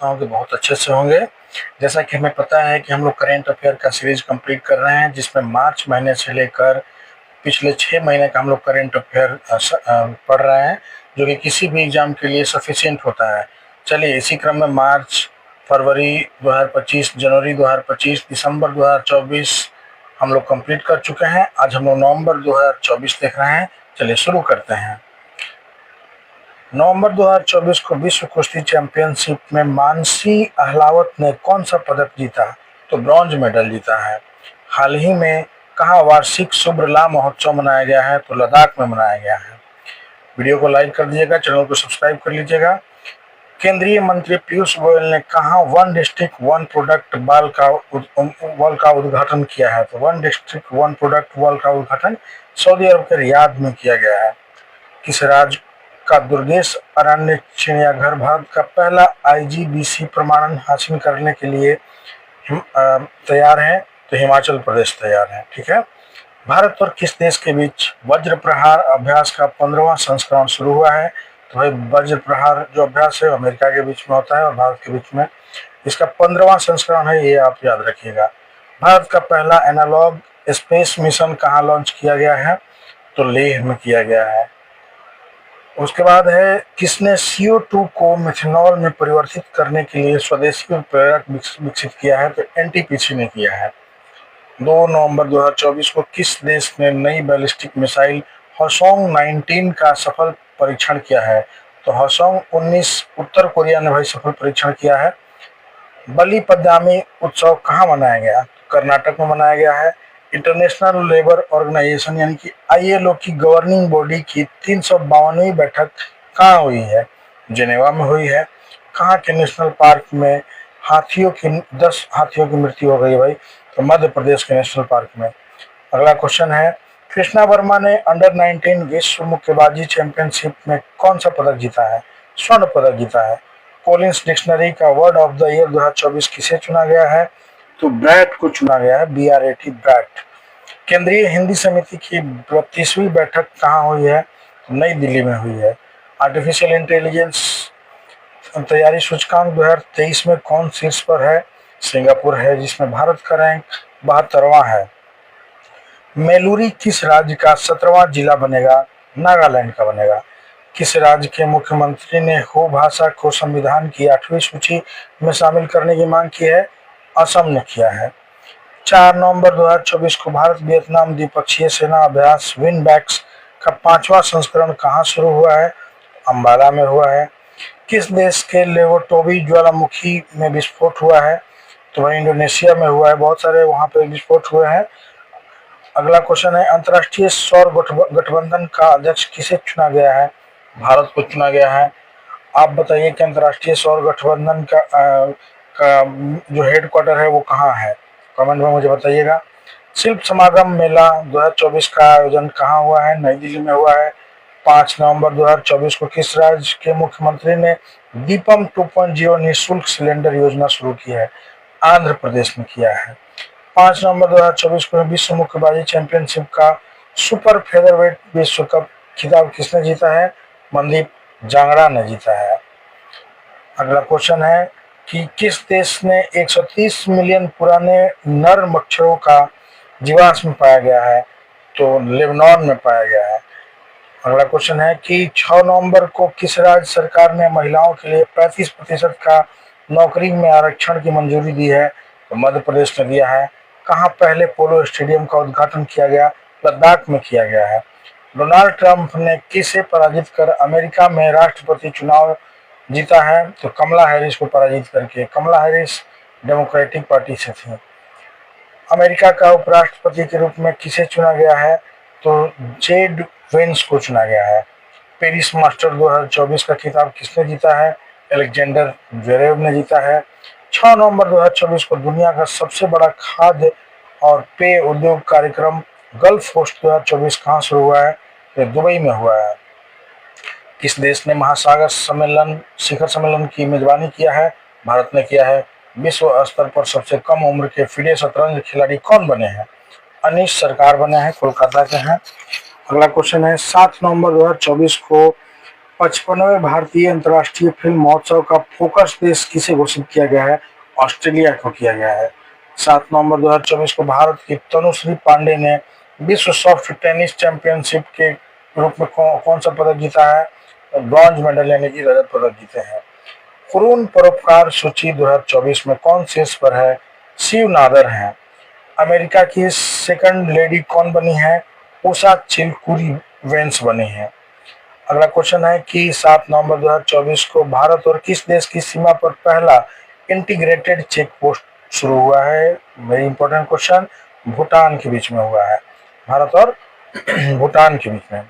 करता हूँ कि बहुत अच्छे से होंगे। जैसा कि हमें पता है कि हम लोग करेंट अफेयर का सीरीज कंप्लीट कर रहे हैं, जिसमें मार्च महीने से लेकर पिछले 6 महीने का हम लोग करेंट अफेयर पढ़ रहे हैं, जो कि किसी भी एग्जाम के लिए सफिशिएंट होता है। चलिए इसी क्रम में मार्च, फरवरी 2025, जनवरी 2025, दिसंबर 2024 हम लोग कंप्लीट कर चुके हैं। आज हम लोग नवंबर 2024 देख रहे हैं। चलिए शुरू करते हैं। नवंबर 2024 को विश्व कुश्ती चैंपियनशिप में मानसी अहलावत ने कौन सा पदक जीता? तो ब्रॉन्ज मेडल जीता है। हाल ही में कहाँ वार्षिक शुभ्रला महोत्सव मनाया गया है? तो लद्दाख में मनाया गया है। वीडियो को लाइक कर दीजिएगा, चैनल को सब्सक्राइब कर लीजिएगा। केंद्रीय मंत्री पीयूष गोयल ने कहाँ one district one product wall का उद्घाटन किया है? तो one district one product wall का उद्घाटन सऊदी अरब के रियाद में किया गया है। किस राज्य का दुर्गेश अरण्य चिड़ियाघर भारत का पहला IGBC प्रमाणन हासिल करने के लिए तैयार है? तो हिमाचल प्रदेश तैयार है। ठीक है। भारत और किस देश के बीच वज्र प्रहार अभ्यास का 15वां संस्करण शुरू हुआ है? तो भाई वज्र प्रहार जो अभ्यास है अमेरिका के बीच में होता है और भारत के बीच में इसका 15वां संस्करण है, ये आप याद रखिएगा। भारत का पहला एनालॉग स्पेस मिशन कहाँ लॉन्च किया गया है? तो लेह में किया गया है। उसके बाद है किसने CO2 को मिथेनॉल में परिवर्तित करने के लिए स्वदेशी उत्प्रेरक विकसित किया है? तो NTPC ने किया है। 2 नवंबर 2024 को किस देश ने नई बैलिस्टिक मिसाइल हवासोंग 19 का सफल परीक्षण किया है? तो हवासोंग 19 उत्तर कोरिया ने भाई सफल परीक्षण किया है। बलिपद्यामी उत्सव कहाँ मनाया गया? कर्नाटक में मनाया गया है। इंटरनेशनल लेबर ऑर्गेनाइजेशन यानी कि ILO की गवर्निंग बॉडी की 352वीं बैठक कहाँ हुई है? जेनेवा में हुई है। कहाँ के नेशनल पार्क में 10 हाथियों की मृत्यु हो गई भाई? तो मध्य प्रदेश के नेशनल पार्क में। अगला क्वेश्चन है कृष्णा वर्मा ने अंडर 19 विश्व मुक्केबाजी चैंपियनशिप में कौन सा पदक जीता है? स्वर्ण पदक जीता है। कोलिंस डिक्शनरी का वर्ड ऑफ द ईयर 2024 किसे चुना गया है? तो ब्रैट को चुना गया है, BRAT ब्रैट। केंद्रीय हिंदी समिति की 32वीं बैठक कहाँ हुई है? नई दिल्ली में हुई है। आर्टिफिशियल इंटेलिजेंस तैयारी सूचकांक 2023 में कौन शीर्ष पर है? सिंगापुर है, जिसमें भारत का रैंक 72वां है। मेलुरी किस राज्य का 17वां जिला बनेगा? नागालैंड का बनेगा। किस राज्य के मुख्यमंत्री ने हो भाषा को संविधान की 8वीं सूची में शामिल करने की मांग की है? असम ने किया है। 4 नवंबर 2024 को भारत वियतनाम द्विपक्षीय सेना अभ्यास विनबैक्स का 5वां संस्करण कहाँ शुरू हुआ है? अंबाला में हुआ है। किस देश के लेवोटोवी ज्वालामुखी में विस्फोट हुआ है? तो वही इंडोनेशिया में हुआ है। बहुत सारे वहां पे विस्फोट हुए हैं। अगला क्वेश्चन है अंतर्राष्ट्रीय सौर गठबंधन का अध्यक्ष किसे चुना गया है? भारत को चुना गया है। आप बताइए कि अंतर्राष्ट्रीय सौर गठबंधन का जो हेडक्वार्टर है वो कहाँ है? कमेंट में मुझे बताइएगा। शिल्प समागम मेला 2024 का आयोजन कहाँ हुआ है? नई दिल्ली में हुआ है। 5 नवंबर 2024 को किस राज्य के मुख्यमंत्री ने दीपम 2.0 निःशुल्क सिलेंडर योजना शुरू की है? आंध्र प्रदेश में किया है। 5 नवंबर 2024 को विश्व मुक्केबाजी चैंपियनशिप का सुपर फेदरवेट विश्व कप खिताब किसने जीता है? मनदीप जांगड़ा ने जीता है। अगला क्वेश्चन है कि किस देश ने 130 मिलियन पुराने नर मच्छरों का जीवाश्म पाया गया है? तो लेबनान में पाया गया है। अगला क्वेश्चन है कि 6 नवंबर को किस राज्य सरकार ने महिलाओं के लिए 35% का नौकरी में आरक्षण की मंजूरी दी है? तो मध्य प्रदेश ने दिया है। कहाँ पहले पोलो स्टेडियम का उद्घाटन किया गया? लद्दाख में किया गया है। डोनाल्ड ट्रंप ने किसे पराजित कर अमेरिका में राष्ट्रपति चुनाव जीता है? तो कमला हैरिस को पराजित करके। कमला हैरिस डेमोक्रेटिक पार्टी से थी। अमेरिका का उपराष्ट्रपति के रूप में किसे चुना गया है? तो जेड वेंस को चुना गया है। पेरिस मास्टर 2024 का खिताब किसने जीता है? अलेक्जेंडर ज्वेरेव ने जीता है। 6 नवंबर 2024 को दुनिया का सबसे बड़ा खाद्य और पेय उद्योग कार्यक्रम गल्फ कोस्ट 2024 कहाँ शुरू हुआ है? तो दुबई में हुआ है। किस देश ने महासागर शिखर सम्मेलन की मेजबानी किया है? भारत ने किया है। विश्व स्तर पर सबसे कम उम्र के FIDE शतरंज खिलाड़ी कौन बने हैं? अनीश सरकार बने हैं, कोलकाता के हैं। अगला क्वेश्चन है 7 नवंबर 2024 को 55वें भारतीय अंतर्राष्ट्रीय फिल्म महोत्सव का फोकस देश किसे घोषित किया गया है? ऑस्ट्रेलिया को किया गया है। 7 नवंबर 2024 को भारत की तनुश्री पांडे ने विश्व सॉफ्ट टेनिस चैंपियनशिप के रूप में कौन सा पदक जीता है? ब्रॉन्ज मेडल यानी कि रजत पदक जीते हैं। कुरून परोपकार सूची 2024 में कौन शीर्ष पर है? शिव नादर हैं। अमेरिका की सेकंड लेडी कौन बनी है? उषा चिलकुरी वेंस बनी है। अगला क्वेश्चन है कि 7 नवंबर 2024 को भारत और किस देश की सीमा पर पहला इंटीग्रेटेड चेक पोस्ट शुरू हुआ है? Very important question. भूटान के बीच में हुआ है, भारत और भूटान के बीच में।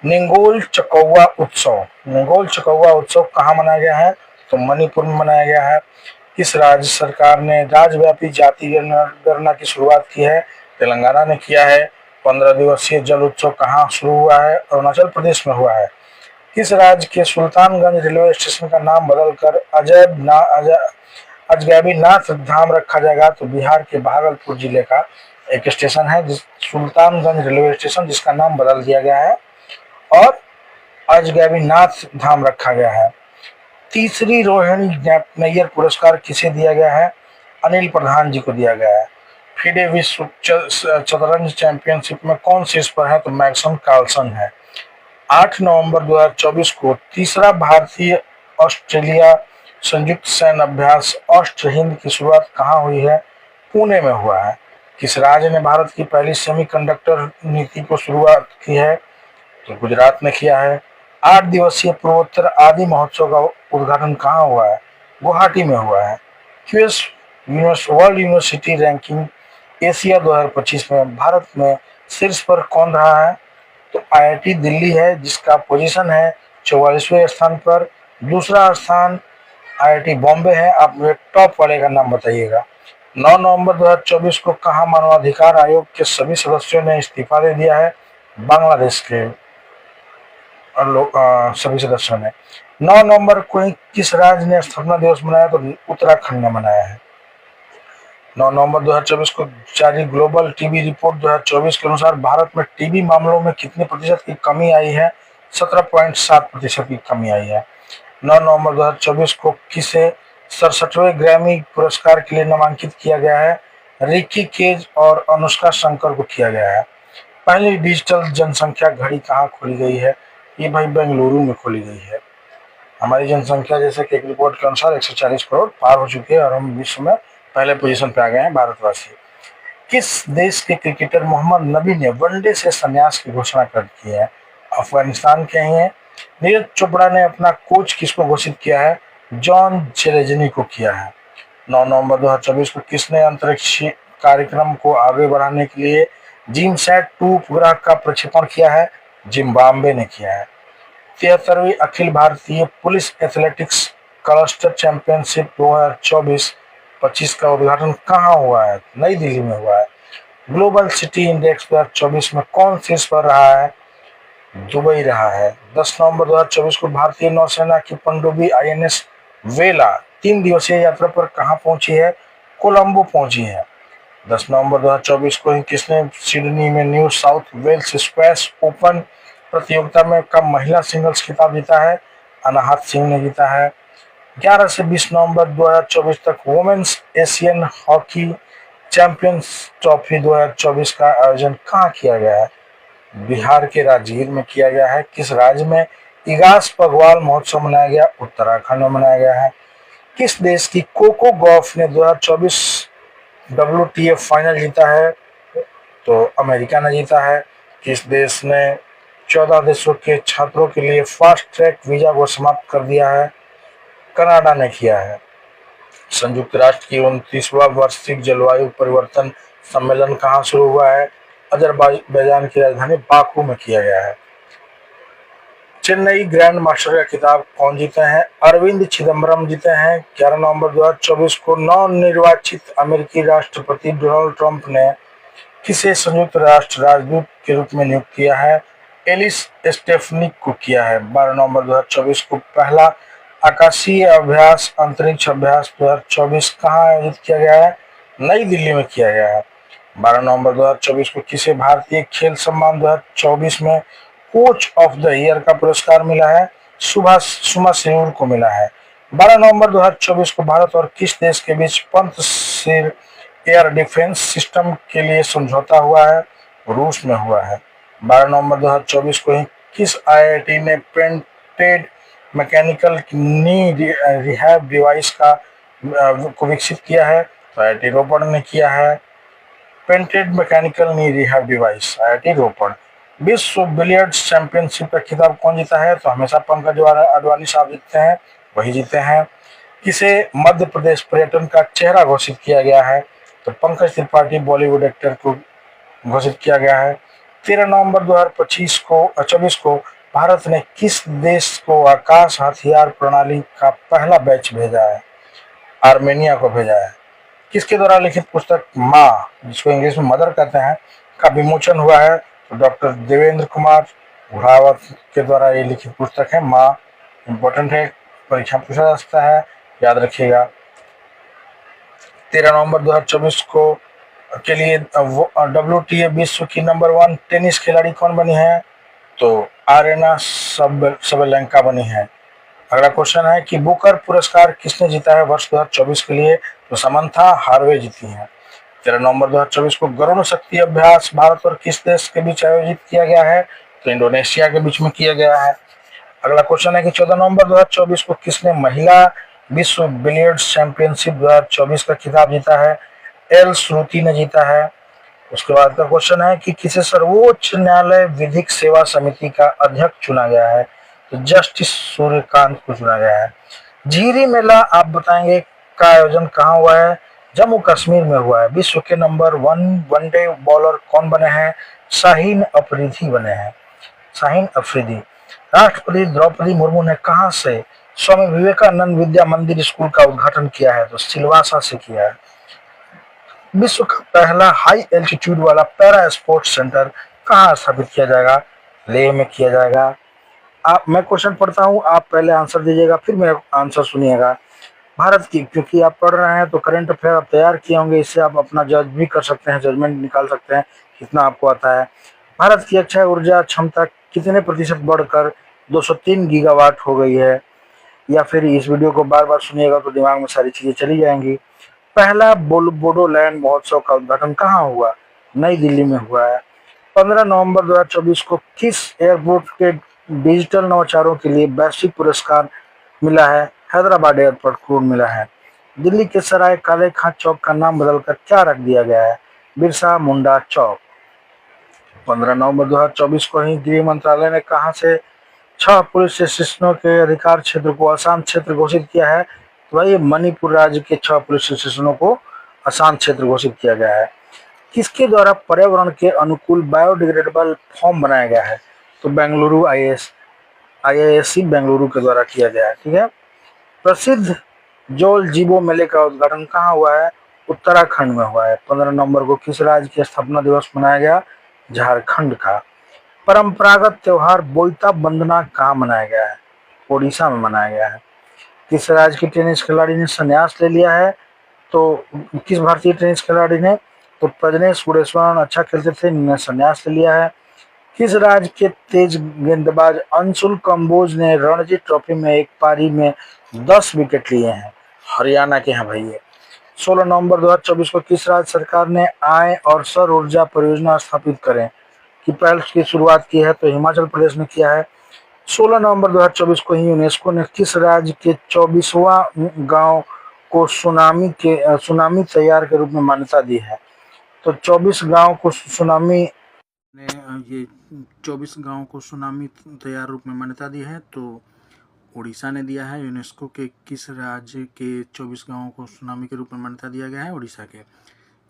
निंगोल चकौवा उत्सव कहाँ मनाया गया है? तो मणिपुर में मनाया गया है। किस राज्य सरकार ने राज्यव्यापी जाति गणना की शुरुआत की है? तेलंगाना ने किया है। 15 दिवसीय जल उत्सव कहाँ शुरू हुआ है? अरुणाचल प्रदेश में हुआ है। किस राज्य के सुल्तानगंज रेलवे स्टेशन का नाम बदलकर अजगैबीनाथ धाम रखा जाएगा? तो बिहार के भागलपुर जिले का एक स्टेशन है सुल्तानगंज रेलवे स्टेशन, जिसका नाम बदल दिया गया है और अजगैबीनाथ धाम रखा गया है। तीसरी रोहिणी नैयर पुरस्कार किसे दिया गया है? अनिल प्रधान जी को दिया गया है। फिडे विश्व शतरंज चैंपियनशिप में कौन शीर्ष पर है? तो मैग्नस कार्लसन है। 8 नवंबर 2024 को तीसरा भारतीय ऑस्ट्रेलिया संयुक्त सैन्य अभ्यास ऑस्ट्र हिंद की शुरुआत कहाँ हुई है? पुणे में हुआ है। किस राज्य ने भारत की पहली सेमीकंडक्टर नीति को शुरुआत की है? तो गुजरात ने किया है। 8 दिवसीय पूर्वोत्तर आदि महोत्सव का उद्घाटन कहाँ हुआ है? गुवाहाटी में हुआ है। QS world university ranking Asia 2025 में भारत में शीर्ष पर कौन रहा है? तो आईआईटी दिल्ली है, जिसका पोजीशन है 44वें स्थान पर। दूसरा स्थान आईआईटी बॉम्बे है। आप मुझे टॉप वाले का नाम बताइएगा। 9 नवंबर 2024 को कहाँ मानवाधिकार आयोग के सभी सदस्यों ने इस्तीफा दे दिया है? बांग्लादेश के सभी सदस्यों ने। 9 नवंबर को ही किस राज्य ने स्थापना दिवस मनाया? तो उत्तराखंड ने मनाया है। 9 नवंबर 2024 को जारी ग्लोबल टीबी रिपोर्ट 2024 के अनुसार भारत में टीबी मामलों में कितने प्रतिशत की कमी आई है? 17.7% की कमी आई है। 9 नवंबर 2024 को किसे 67वें ग्रैमी पुरस्कार के लिए नामांकित किया गया है? रिकी केज और अनुष्का शंकर को किया गया है। पहली डिजिटल जनसंख्या घड़ी कहाँ खोली गई है? ये भाई बेंगलुरु में खोली गई है। हमारी जनसंख्या जैसे कि एक रिपोर्ट के अनुसार 140 करोड़ पार हो चुकी है और हम विश्व में पहले पोजीशन पे आ गए हैं, भारतवासी। किस देश के क्रिकेटर मोहम्मद नबी ने वनडे से संन्यास की घोषणा कर की है? अफगानिस्तान के ही है। नीरज चोपड़ा ने अपना कोच किसको घोषित किया है? जॉन चेरेजनी को किया है। 9 नवंबर 2024 को किसने अंतरिक्ष कार्यक्रम को आगे बढ़ाने के लिए जिमसैट-2 उपग्रह का प्रक्षेपण किया है? जिम्बाब्वे ने किया है। 73वीं Akhil Bharatiya police athletics cluster championship 2024-25 का उद्घाटन कहाँ हुआ है? नई दिल्ली में हुआ है। ग्लोबल सिटी इंडेक्स 2024 में कौन शीर्ष पर रहा है? दुबई रहा है। 10 नवंबर 2024 को भारतीय नौसेना की पनडुब्बी आईएनएस वेला 3 दिवसीय यात्रा पर कहाँ पहुंची है? कोलंबो पहुंची है। 10 नवंबर 2024 को ही किसने सिडनी में New South Wales squash open प्रतियोगिता में का महिला सिंगल्स खिताब जीता है? अनाहत सिंह ने जीता है। 11 से 20 नवंबर 2024 तक women's Asian hockey champions trophy 2024 का आयोजन कहाँ किया गया है? बिहार के राजगीर में किया गया है। किस राज्य में इगास पगवाल महोत्सव मनाया गया? उत्तराखंड में मनाया गया है। किस देश की कोको गॉफ ने 2024 WTA फाइनल जीता है? तो अमेरिका ने जीता है। किस देश ने 14 देशों के छात्रों के लिए फास्ट ट्रैक वीजा को समाप्त कर दिया है? कनाडा ने किया है। संयुक्त राष्ट्र की 29वां वार्षिक जलवायु परिवर्तन सम्मेलन कहाँ शुरू हुआ है? अजरबैजान की राजधानी बाकू में किया गया है। चेन्नई ग्रैंड मास्टर का खिताब कौन जीते हैं? अरविंद चिदम्बरम जीते हैं। 11 नवंबर 2024 को नवनिर्वाचित अमेरिकी राष्ट्रपति डोनाल्ड ट्रंप ने किसे संयुक्त राष्ट्र राजदूत के रूप में नियुक्त किया है? एलिस स्टेफनिक को किया है। 12 नवंबर 2024 को पहला आकाशीय अभ्यास अंतरिक्ष अभ्यास 2024 कहाँ आयोजित किया गया है? नई दिल्ली में किया गया है। 12 नवंबर 2024 को किसे भारतीय खेल सम्मान 2024 में कोच ऑफ द ईयर का पुरस्कार मिला है? सुमा सिरूर को मिला है। 12 नवंबर 2024 को भारत और किस देश के बीच पंतशिर एयर डिफेंस सिस्टम के लिए समझौता हुआ है? रूस में हुआ है। 12 नवंबर 2024 को ही किस आईआईटी ने प्रिंटेड मैकेनिकल नी रिहैब डिवाइस को विकसित किया है? तो आईआईटी रोपड़ ने किया है। पेंटेड मैकेनिकल नी रिहैब डिवाइस, आईआईटी रोपड़। विश्व बिलियर्ड्स चैंपियनशिप का खिताब कौन जीता है? तो हमेशा पंकज अडवाणी साहब जीतते हैं, वही जीते हैं। किसे मध्य प्रदेश पर्यटन का चेहरा घोषित किया गया है? तो पंकज त्रिपाठी बॉलीवुड एक्टर को घोषित किया गया है। 13 नवंबर 2024 को भारत ने किस देश को आकाश हथियार प्रणाली का पहला बैच भेजा है? आर्मेनिया को भेजा है। किसके द्वारा लिखित पुस्तक माँ, जिसको इंग्लिश में मदर कहते हैं, का विमोचन हुआ है? तो डॉक्टर देवेंद्र कुमार घुड़ावत के द्वारा ये लिखित पुस्तक है माँ। इम्पोर्टेंट है, परीक्षा पूछा जा सकता है, याद रखिएगा। 13 नवंबर 2024 को के लिए WTA विश्व की नंबर 1 टेनिस खिलाड़ी कौन बनी है? तो आरेना सबलेंका बनी है। अगला क्वेश्चन है कि बुकर पुरस्कार किसने जीता है वर्ष 2024 के लिए? तो समंथा हार्वे जीती हैं। 13 नवंबर 2024 को गरुड़ शक्ति अभ्यास भारत और किस देश के बीच आयोजित किया गया है? तो इंडोनेशिया के बीच में किया गया है। अगला क्वेश्चन है कि 14 नवंबर 2024 को किसने महिला विश्व बिलियर्ड्स चैंपियनशिप 2024 का खिताब जीता है? एल श्रुति ने जीता है। उसके बाद का क्वेश्चन है कि किसे सर्वोच्च न्यायालय विधिक सेवा समिति का अध्यक्ष चुना गया है? तो जस्टिस सूर्यकांत को चुना गया है। झीरी मेला आप बताएंगे का आयोजन कहाँ हुआ है? जम्मू कश्मीर में हुआ है। विश्व के नंबर 1 वनडे बॉलर कौन बने हैं? शाहीन अफरीदी बने हैं। शाहीन अफरीदी। राष्ट्रपति द्रौपदी मुर्मू ने कहां से स्वामी विवेकानंद विद्या मंदिर स्कूल का उद्घाटन किया है? तो सिलवासा से किया है। विश्व का पहला हाई एल्टीट्यूड वाला पैरा स्पोर्ट्स सेंटर कहाँ स्थापित किया जाएगा? लेह में किया जाएगा। मैं क्वेश्चन पढ़ता हूँ, आप पहले आंसर दीजिएगा, फिर मेरा आंसर सुनिएगा। भारत की, क्योंकि आप पढ़ रहे हैं तो करंट अफेयर आप तैयार किए होंगे, इससे आप अपना जज भी कर सकते हैं, जजमेंट निकाल सकते हैं कितना आपको आता है। भारत की अक्षय ऊर्जा क्षमता कितने प्रतिशत बढ़कर 203 गीगावाट हो गई है? या फिर इस वीडियो को बार बार सुनिएगा तो दिमाग में सारी चीजें चली जाएंगी। पहला बोडोलैंड महोत्सव का उद्घाटन कहाँ हुआ? नई दिल्ली में हुआ है। 15 नवंबर 2024 को किस एयरपोर्ट के डिजिटल नवाचारों के लिए वैश्विक पुरस्कार मिला है? हैदराबाद एयरपोर्ट को मिला है। दिल्ली के सराय काले खां चौक का नाम बदलकर क्या रख दिया गया है? बिरसा मुंडा चौक। 15 नवंबर 2024 को ही गृह मंत्रालय ने कहां से 6 पुलिस स्टेशनों के अधिकार क्षेत्र को अशांत क्षेत्र घोषित किया है? तो भाई मणिपुर राज्य के 6 पुलिस स्टेशनों को अशांत क्षेत्र घोषित किया गया है। किसके द्वारा पर्यावरण के अनुकूल बायोडिग्रेडेबल फॉर्म बनाया गया है? तो बेंगलुरु IISc बेंगलुरु के द्वारा किया गया है। ठीक है। प्रसिद्ध जोल जीबो मेले का उद्घाटन कहाँ हुआ है? उत्तराखंड में हुआ है। 15 नवंबर को किस राज्य की स्थापना दिवस मनाया गया? झारखंड का। परंपरागत त्योहार बोईता बंदना कहाँ मनाया गया है? ओडिशा में मनाया गया है। किस राज्य के टेनिस खिलाड़ी ने संन्यास ले लिया है? तो किस भारतीय टेनिस खिलाड़ी ने? तो प्रजनेश गुणेश्वरन अच्छा खेलते थे, इन्होंने संन्यास ले लिया है। किस राज्य के तेज गेंदबाज अंशुल कंबोज ने रणजी ट्रॉफी में एक पारी में 10 विकेट लिए हैं? हरियाणा के हैं भाई ये। 16 नवंबर 2024 को किस राज्य सरकार ने आय और सौर ऊर्जा परियोजना स्थापित करें की पहल की शुरुआत की है? तो हिमाचल प्रदेश ने किया है। 16 नवंबर 2024 को ही यूनेस्को ने किस राज्य के 24वां गांव को सुनामी तैयार के रूप में मान्यता दी है? तो 24 गांव को सुनामी ने ये 24 गांव को सुनामी तैयार रूप में मान्यता दी है, तो उड़ीसा ने दिया है। यूनेस्को के किस राज्य के 24 गांवों को सुनामी के रूप में मान्यता दिया गया है? उड़ीसा के।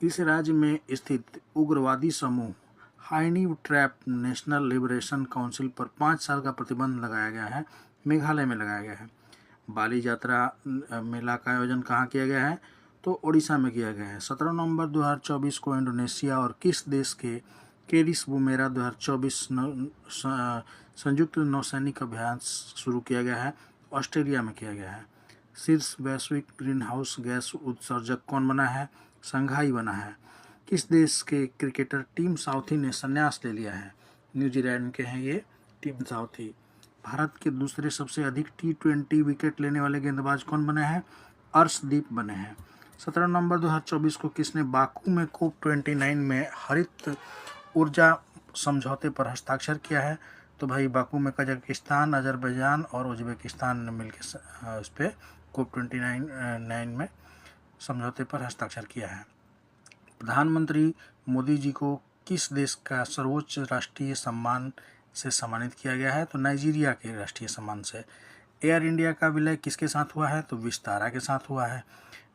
इस राज्य में स्थित उग्रवादी समूह हाइनी ट्रैप नेशनल लिबरेशन काउंसिल पर 5 साल का प्रतिबंध लगाया गया है, मेघालय में लगाया गया है। बाली यात्रा मेला का आयोजन कहाँ किया गया है? तो उड़ीसा में किया गया है। 17 नवंबर 2024 को इंडोनेशिया और किस देश के केरिस बुमेरा 2024 संयुक्त नौसैनिक अभ्यास शुरू किया गया है? ऑस्ट्रेलिया में किया गया है। शीर्ष वैश्विक ग्रीन हाउस गैस उत्सर्जक कौन बना है? संघाई बना है। किस देश के क्रिकेटर टीम साउथी ने संन्यास ले लिया है? न्यूजीलैंड के हैं ये टीम साउथ थी। भारत के दूसरे सबसे अधिक T20 विकेट लेने वाले गेंदबाज कौन बने हैं? अर्शदीप बने हैं। 17 नवंबर 2024 को किसने बाकू में COP29 में हरित ऊर्जा समझौते पर हस्ताक्षर किया है? तो भाई बाकू में कजाकिस्तान, अजरबैजान और उज्बेकिस्तान ने मिलकर उस पर COP29 में समझौते पर हस्ताक्षर किया है। प्रधानमंत्री मोदी जी को किस देश का सर्वोच्च राष्ट्रीय सम्मान से सम्मानित किया गया है? तो नाइजीरिया के राष्ट्रीय सम्मान से। एयर इंडिया का विलय किसके साथ हुआ है? तो विस्तारा के साथ हुआ है।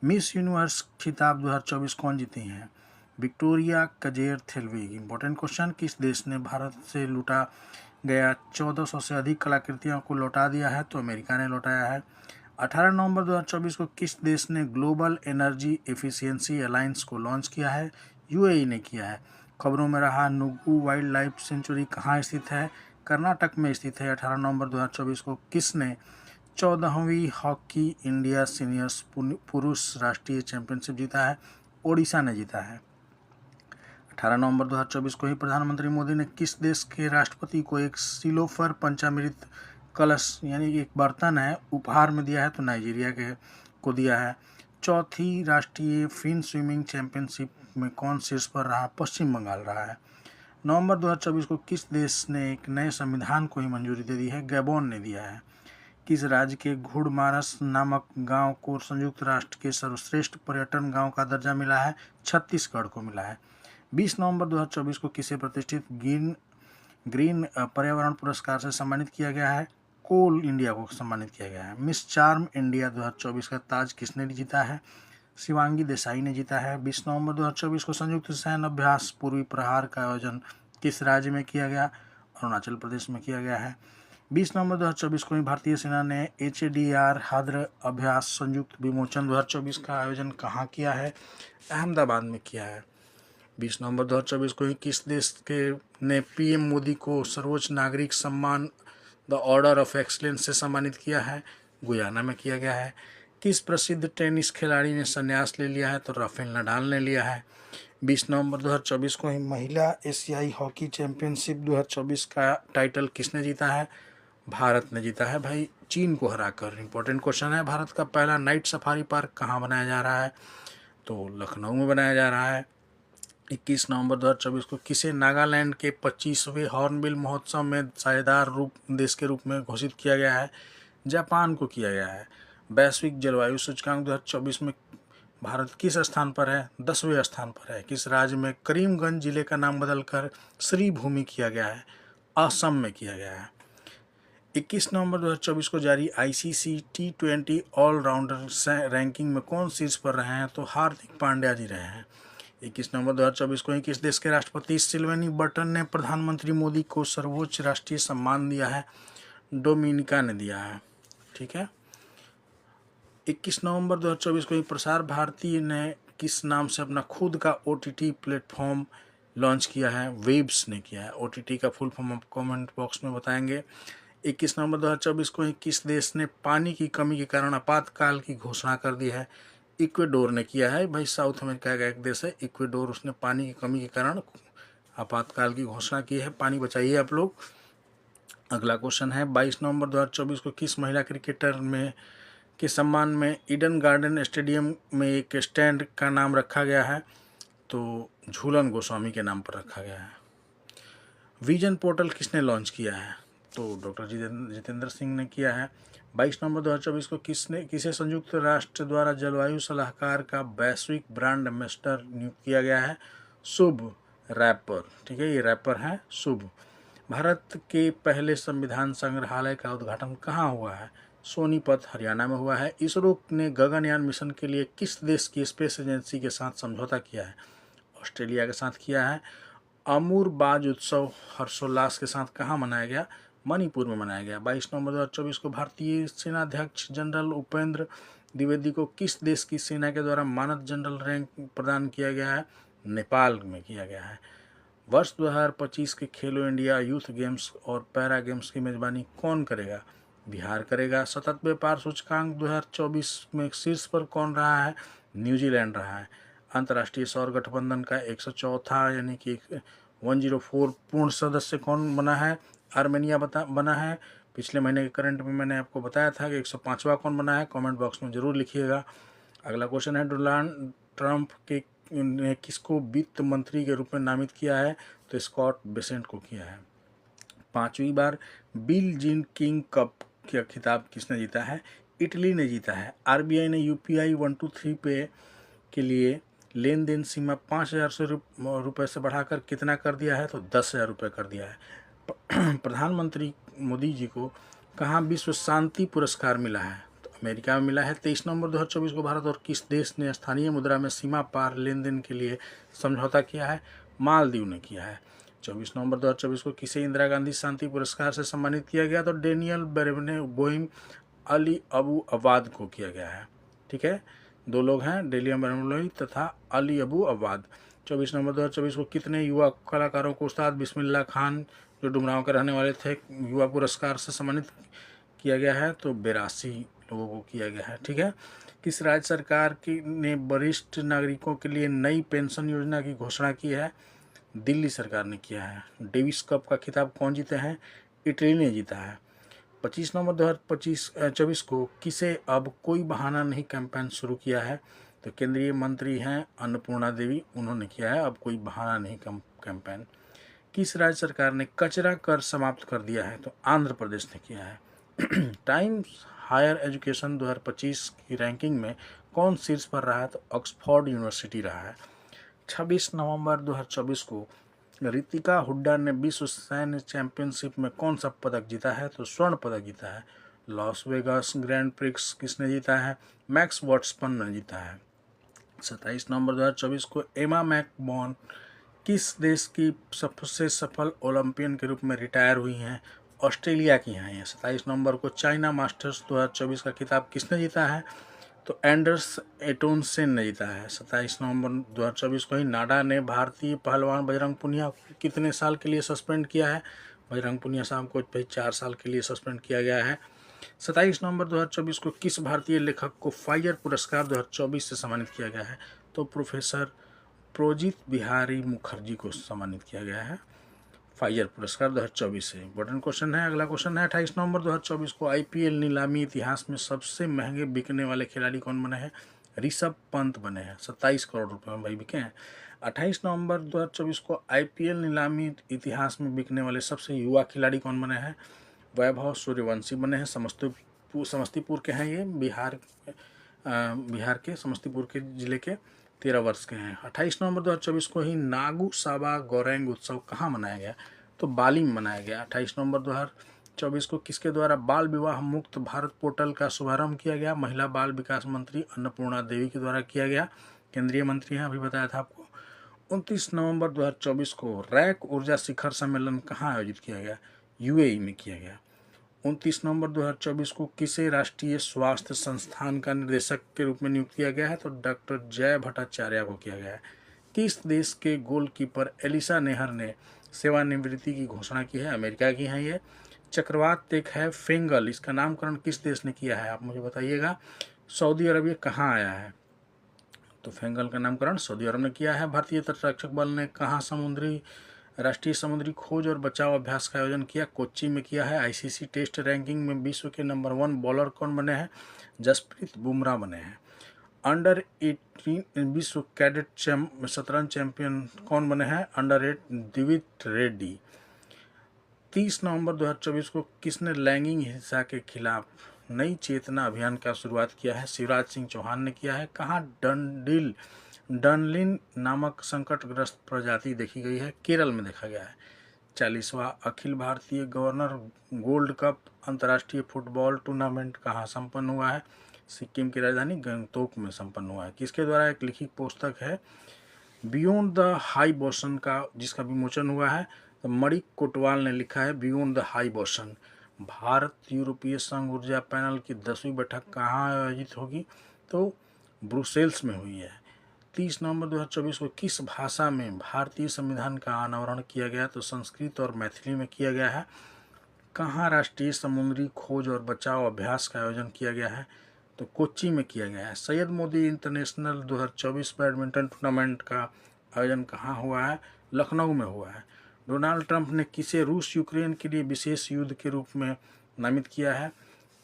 मिस यूनिवर्स खिताब 2024 कौन जीती हैं? विक्टोरिया कजेर थेल्वेग। इंपॉर्टेंट क्वेश्चन, किस देश ने भारत से लूटा गया 1400 से अधिक कलाकृतियों को लौटा दिया है? तो अमेरिका ने लौटाया है। 18 नवंबर 2024 को किस देश ने ग्लोबल एनर्जी एफिशिएंसी अलायंस को लॉन्च किया है? यूएई ने किया है। खबरों में रहा नुगु वाइल्ड लाइफ सेंचुरी कहाँ स्थित है? कर्नाटक में स्थित है। 18 नवंबर 2024 को किसने 14वीं हॉकी इंडिया सीनियर्स पुरुष राष्ट्रीय चैंपियनशिप जीता है? ओडिशा ने जीता है। 18 नवंबर 2024 को ही प्रधानमंत्री मोदी ने किस देश के राष्ट्रपति को एक सिलोफर पंचामृत कलश यानी एक बर्तन है उपहार में दिया है? तो नाइजीरिया के को दिया है। चौथी राष्ट्रीय फिन स्विमिंग चैंपियनशिप में कौन शीर्ष पर रहा? पश्चिम बंगाल रहा है। नवंबर 2024 को किस देश ने एक नए संविधान को ही मंजूरी दे दी है? गैबोन ने दिया है। किस राज्य के घुड़मारस नामक गांव को संयुक्त राष्ट्र के सर्वश्रेष्ठ पर्यटन गांव का दर्जा मिला है? छत्तीसगढ़ को मिला है। 20 नवंबर 2024 को किसे प्रतिष्ठित ग्रीन पर्यावरण पुरस्कार से सम्मानित किया गया है? कोल इंडिया को सम्मानित किया गया है। मिस चार्म इंडिया 2024 का ताज किसने जीता है? शिवांगी देसाई ने जीता है। 20 नवंबर 2024 को संयुक्त सैन्य अभ्यास पूर्वी प्रहार का आयोजन किस राज्य में किया गया? अरुणाचल प्रदेश में किया गया है। 20 नवंबर 2024 को ही भारतीय सेना ने HADR हाद्र अभ्यास संयुक्त विमोचन 2024 का आयोजन कहाँ किया है? अहमदाबाद में किया है। 20 नवंबर 2024 को ही किस देश के ने PM मोदी को सर्वोच्च नागरिक सम्मान द ऑर्डर ऑफ एक्सलेंस से सम्मानित किया है? गुयाना में किया गया है। किस प्रसिद्ध टेनिस खिलाड़ी ने संन्यास ले लिया है? तो राफेल नडाल ने लिया है। 20 नवंबर 2024 को ही महिला एशियाई हॉकी चैंपियनशिप 2024 का टाइटल किसने जीता है? भारत ने जीता है भाई, चीन को हराकर। इंपॉर्टेंट क्वेश्चन है, भारत का पहला नाइट सफारी पार्क कहाँ बनाया जा रहा है? तो लखनऊ में बनाया जा रहा है। 21 नवंबर 2024 को किसे नागालैंड के 25वें हॉर्नबिल महोत्सव में साझेदार देश के रूप में घोषित किया गया है? जापान को किया गया है। वैश्विक जलवायु सूचकांक 2024 में भारत किस स्थान पर है? 10वें स्थान पर है। किस राज्य में करीमगंज जिले का नाम बदलकर श्रीभूमि किया गया है? असम में किया गया है। 21 नवंबर 2024 को जारी ICC T20 ऑलराउंडर रैंकिंग में कौन शीर्ष पर रहे हैं? तो हार्दिक पांड्या जी रहे हैं। 21 नवंबर 2024 को ही किस देश के राष्ट्रपति सिल्वेनी बर्टन ने प्रधानमंत्री मोदी को सर्वोच्च राष्ट्रीय सम्मान दिया है? डोमिनिका ने दिया है। ठीक है। 21 नवंबर 2024 को ही प्रसार भारती ने किस नाम से अपना खुद का OTT प्लेटफॉर्म लॉन्च किया है? वेब्स ने किया है। OTT का फुल फॉर्म आप कमेंट बॉक्स में बताएंगे। 21 नवंबर 2024 को ही किस देश ने पानी की कमी के कारण आपातकाल की घोषणा कर दी है? इक्वेडोर ने किया है भाई, साउथ अमेरिका का एक देश है इक्वेडोर, उसने पानी की कमी के कारण आपातकाल की घोषणा की है। पानी बचाइए आप लोग। अगला क्वेश्चन है, 22 नवंबर 2024 को किस महिला क्रिकेटर में के सम्मान में ईडन गार्डन स्टेडियम में एक स्टैंड का नाम रखा गया है? तो झूलन गोस्वामी के नाम पर रखा गया है। विजन पोर्टल किसने लॉन्च किया है? तो डॉक्टर जितेंद्र सिंह ने किया है। 22 नवंबर 2024 को किसे संयुक्त राष्ट्र द्वारा जलवायु सलाहकार का वैश्विक ब्रांड एम्बेसडर नियुक्त किया गया है? शुभ रैपर। ठीक है, ये रैपर है शुभ। भारत के पहले संविधान संग्रहालय का उद्घाटन कहाँ हुआ है? सोनीपत हरियाणा में हुआ है। इसरो ने गगनयान मिशन के लिए किस देश की स्पेस एजेंसी के साथ समझौता किया है? ऑस्ट्रेलिया के साथ किया है। अमूर बाज उत्सव हर्षोल्लास के साथ कहाँ मनाया गया? मणिपुर में मनाया गया। 22 नवंबर 2024 को भारतीय सेनाध्यक्ष जनरल उपेंद्र द्विवेदी को किस देश की सेना के द्वारा मानद जनरल रैंक प्रदान किया गया है? नेपाल में किया गया है। वर्ष 2025 के खेलो इंडिया यूथ गेम्स और पैरा गेम्स की मेजबानी कौन करेगा? बिहार करेगा। सतत व्यापार सूचकांक 2024 में शीर्ष पर कौन रहा है? न्यूजीलैंड रहा है। अंतर्राष्ट्रीय सौर गठबंधन का 104 यानी कि 104 पूर्ण सदस्य कौन बना है? आर्मेनिया बना है। पिछले महीने के करंट में मैंने आपको बताया था कि 105वां कौन बना है, कमेंट बॉक्स में ज़रूर लिखिएगा। अगला क्वेश्चन है, डोनाल्ड ट्रंप के ने किसको वित्त मंत्री के रूप में नामित किया है? तो स्कॉट बेसेंट को किया है। 5वीं बार बिल जीन किंग कप का खिताब किसने जीता है? इटली ने जीता है। आरबीआई ने यूपीआई 123 पे के लिए लेन देन सीमा 5,000 रुपये से बढ़ाकर कितना कर दिया है? तो 10,000 रुपये कर दिया है। प्रधानमंत्री मोदी जी को कहाँ विश्व शांति पुरस्कार मिला है? तो अमेरिका में मिला है। 23 नवंबर 2024 को भारत और किस देश ने स्थानीय मुद्रा में सीमा पार लेन देन के लिए समझौता किया है? मालदीव ने किया है। 24 नवंबर 2024 को किसे इंदिरा गांधी शांति पुरस्कार से सम्मानित किया गया? तो डेनियल बेरवने बोइम अली अबू अवाद को किया गया है। ठीक है, 2 लोग हैं, डेलिया बेरवने तथा अली अबू अवाद। 24 नवंबर 2024 को कितने युवा कलाकारों को उस्ताद बिस्मिल्लाह खान, जो डुमरांव के रहने वाले थे, युवा पुरस्कार से सम्मानित किया गया है? तो 82 लोगों को किया गया है। ठीक है, किस राज्य सरकार की ने वरिष्ठ नागरिकों के लिए नई पेंशन योजना की घोषणा की है? दिल्ली सरकार ने किया है। डेविस कप का खिताब कौन जीते हैं? इटली ने जीता है। 25 नवंबर 2024 को किसे अब कोई बहाना नहीं कैंपेन शुरू किया है? तो केंद्रीय मंत्री हैं अन्नपूर्णा देवी, उन्होंने किया है अब कोई बहाना नहीं कैंपेन। किस राज्य सरकार ने कचरा कर समाप्त कर दिया है? तो आंध्र प्रदेश ने किया है। टाइम्स हायर एजुकेशन 2025 की रैंकिंग में कौन शीर्ष पर रहा है? तो ऑक्सफोर्ड यूनिवर्सिटी रहा है। 26 नवंबर 2024 को रितिका हुड्डा ने विश्व सैन्य चैंपियनशिप में कौन सा पदक जीता है? तो स्वर्ण पदक जीता है। लॉस वेगास ग्रैंड प्रिक्स किसने जीता है? मैक्स वर्स्टपन ने जीता है। 27 नवंबर 2024 को एमा मैकबॉन किस देश की सबसे सफल ओलंपियन के रूप में रिटायर हुई हैं? ऑस्ट्रेलिया की हैं। 27 नवंबर को चाइना मास्टर्स 2024 का खिताब किसने जीता है? तो एंडर्स एटोनसेन ने जीता है। 27 नवंबर 2024 को ही नाडा ने भारतीय पहलवान बजरंग पुनिया को कितने साल के लिए सस्पेंड किया है? बजरंग पुनिया साहब को भाई 4 साल के लिए सस्पेंड किया गया है। 27 नवंबर 2024 को किस भारतीय लेखक को फाइजर पुरस्कार 2024 से सम्मानित किया गया है? तो प्रोफेसर प्रोजित बिहारी मुखर्जी को सम्मानित किया गया है फाइजर पुरस्कार 2024 से। इंपॉर्टेंट क्वेश्चन है। अगला क्वेश्चन है, 28 नवंबर 2024 को आईपीएल नीलामी इतिहास में सबसे महंगे बिकने वाले खिलाड़ी कौन बने हैं? ऋषभ पंत बने हैं। 27 करोड़ रुपए में भाई बिके हैं। 28 नवंबर 2024 को आईपीएल नीलामी इतिहास में बिकने वाले सबसे युवा खिलाड़ी कौन बने हैं? वैभव सूर्यवंशी बने हैं। समस्तीपुर के हैं ये, बिहार के समस्तीपुर के जिले के 13 वर्ष के हैं। 28 नवंबर 2024 को ही नागू साबा गौरैंग उत्सव कहाँ मनाया गया? तो बाली में मनाया गया। 28 नवंबर 2024 को किसके द्वारा बाल विवाह मुक्त भारत पोर्टल का शुभारंभ किया गया? महिला बाल विकास मंत्री अन्नपूर्णा देवी के द्वारा किया गया। केंद्रीय मंत्री हैं, अभी बताया था आपको। 29 नवंबर 2024 को रैक ऊर्जा शिखर सम्मेलन कहाँ आयोजित किया गया? यूएई में किया गया। 29 नवंबर 2024 को किसे राष्ट्रीय स्वास्थ्य संस्थान का निदेशक के रूप में नियुक्त किया गया है? तो डॉक्टर जय भट्टाचार्य को किया गया है। किस देश के गोलकीपर एलिसा नेहर ने सेवानिवृत्ति की घोषणा की है? अमेरिका की है ये। चक्रवात एक है फेंगल, इसका नामकरण किस देश ने किया है? आप मुझे बताइएगा। सऊदी अरब ये कहाँ आया है? तो फेंगल का नामकरण सऊदी अरब ने किया है। भारतीय तटरक्षक बल ने कहाँ राष्ट्रीय समुद्री खोज और बचाव अभ्यास का आयोजन किया? कोच्चि में किया है। आईसीसी टेस्ट रैंकिंग में विश्व के नंबर 1 बॉलर कौन बने हैं? जसप्रीत बुमराह बने हैं। अंडर 18 विश्व कैडेट शतरंज चैंपियन कौन बने हैं? अंडर 8 दिविज रेड्डी। 30 नवंबर 2024 को किसने लैंगिक हिंसा के खिलाफ नई चेतना अभियान का शुरुआत किया है? शिवराज सिंह चौहान ने किया है। कहाँ डनलिन नामक संकटग्रस्त प्रजाति देखी गई है? केरल में देखा गया है। 40वां Akhil Bharatiya governor gold cup अंतर्राष्ट्रीय फुटबॉल टूर्नामेंट कहाँ संपन्न हुआ है? सिक्किम की राजधानी गंगटोक में संपन्न हुआ है। किसके द्वारा एक लिखित पुस्तक है बियॉन्ड द हाई बोसन का, जिसका विमोचन हुआ है? तो मणिक कोटवाल ने लिखा है beyond the high boson. Bharat यूरोपीय संघ ऊर्जा पैनल की 10वीं बैठक कहाँ आयोजित होगी? तो ब्रुसेल्स में हुई है। 30 नवंबर 2024 को किस भाषा में भारतीय संविधान का अनावरण किया गया? तो संस्कृत और मैथिली में किया गया है। कहाँ राष्ट्रीय समुद्री खोज और बचाव अभ्यास का आयोजन किया गया है? तो कोच्चि में किया गया है। Syed Modi international 2024 badminton tournament का आयोजन कहाँ हुआ है? लखनऊ में हुआ है। डोनाल्ड ट्रंप ने किसे रूस यूक्रेन के लिए विशेष युद्ध के रूप में नामित किया है?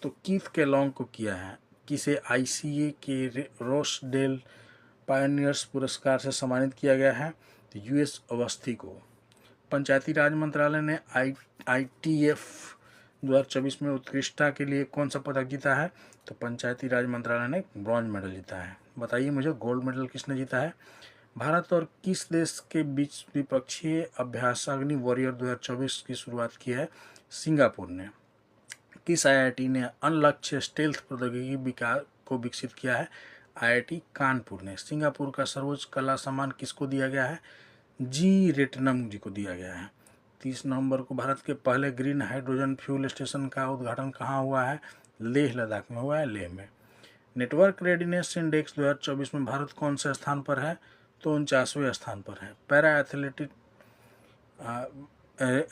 तो कीथ केलॉन्ग को किया है। किसे आईसीए के रोसडेल पायनियर्स पुरस्कार से सम्मानित किया गया है? तो यूएस अवस्थी को। पंचायती राज मंत्रालय ने आईटीएफ 2024 में उत्कृष्टता के लिए कौन सा पदक जीता है? तो पंचायती राज मंत्रालय ने ब्रॉन्ज मेडल जीता है। बताइए मुझे, गोल्ड मेडल किसने जीता है? भारत और किस देश के बीच द्विपक्षीय अभ्यास अग्नि वॉरियर 2024 की शुरुआत की है? सिंगापुर ने। किस आईआईटी ने अनलक्ष्य स्टेल्थ प्रौद्योगिकी को विकसित किया है? आईआईटी कानपुर ने। सिंगापुर का सर्वोच्च कला सम्मान किसको दिया गया है? जी रेटनम जी को दिया गया है। 30 नवंबर को भारत के पहले ग्रीन हाइड्रोजन फ्यूल स्टेशन का उद्घाटन कहाँ हुआ है? लेह लद्दाख में हुआ है, लेह में। नेटवर्क रेडिनेस इंडेक्स 2024 में भारत कौन से स्थान पर है? तो 49वें स्थान पर है। पैरा एथलेटिक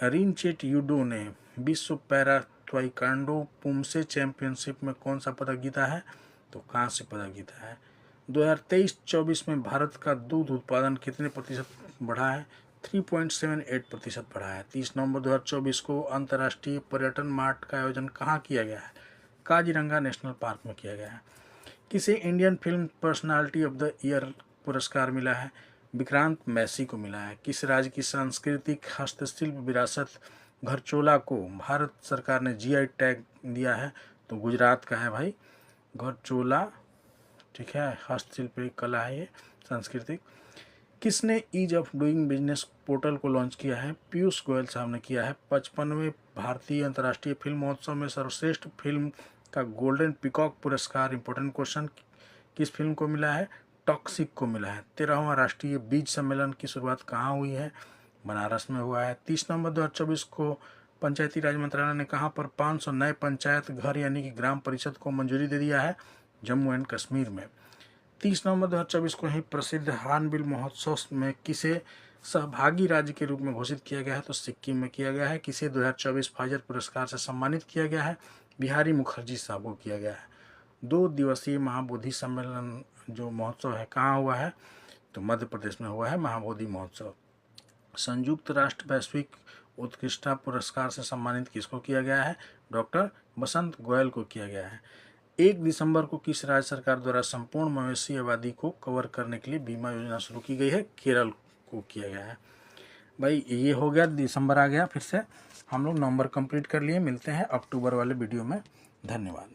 रिनचेट यूडो ने विश्व पैरा ताइक्वांडो पुमसे चैंपियनशिप में कौन सा पदक जीता है? तो कांस्य पदक जीता है। 2023-24 में भारत का दूध उत्पादन कितने प्रतिशत बढ़ा है? 3.78% बढ़ा है। 30 नवंबर 2024 को अंतर्राष्ट्रीय पर्यटन मार्ट का आयोजन कहाँ किया गया है? काजीरंगा नेशनल पार्क में किया गया है। किसे Indian film personality of the year पुरस्कार मिला है? विक्रांत मैसी को मिला है। किस राज्य की सांस्कृतिक हस्तशिल्प विरासत घरचोला को भारत सरकार ने जीआई टैग दिया है? तो गुजरात का है भाई घरचोला, ठीक है, हस्तशिल्प कला है ये, सांस्कृतिक। किसने ease of doing business portal को लॉन्च किया है? पीयूष गोयल साहब ने किया है। 55वें भारतीय अंतर्राष्ट्रीय फिल्म महोत्सव में सर्वश्रेष्ठ फिल्म का गोल्डन पीकॉक पुरस्कार, इंपॉर्टेंट क्वेश्चन, किस फिल्म को मिला है? टॉक्सिक को मिला है। 13वां राष्ट्रीय बीज सम्मेलन की शुरुआत कहाँ हुई है? बनारस में हुआ है। 30 नवंबर 2024 को पंचायती राज मंत्रालय ने कहाँ पर 500 नए पंचायत घर यानी कि ग्राम परिषद को मंजूरी दे दिया है? जम्मू एंड कश्मीर में। 30 नवंबर 2024 को ही प्रसिद्ध हार्नबिल महोत्सव में किसे सहभागी राज्य के रूप में घोषित किया गया है? तो सिक्किम में किया गया है। किसे 2024 फाइजर पुरस्कार से सम्मानित किया गया है? बिहारी मुखर्जी साहब को किया गया है। 2 दिवसीय महाबोधि सम्मेलन जो महोत्सव है कहाँ हुआ है? तो मध्य प्रदेश में हुआ है महाबोधि महोत्सव। संयुक्त राष्ट्र वैश्विक उत्कृष्टता पुरस्कार से सम्मानित किसको किया गया है? डॉक्टर बसंत गोयल को किया गया है। 1 दिसंबर को किस राज्य सरकार द्वारा संपूर्ण मवेशी आबादी को कवर करने के लिए बीमा योजना शुरू की गई है? केरल को किया गया है। भाई ये हो गया, दिसंबर आ गया, फिर से हम लोग नवंबर कंप्लीट कर लिए। मिलते हैं अक्टूबर वाले वीडियो में। धन्यवाद।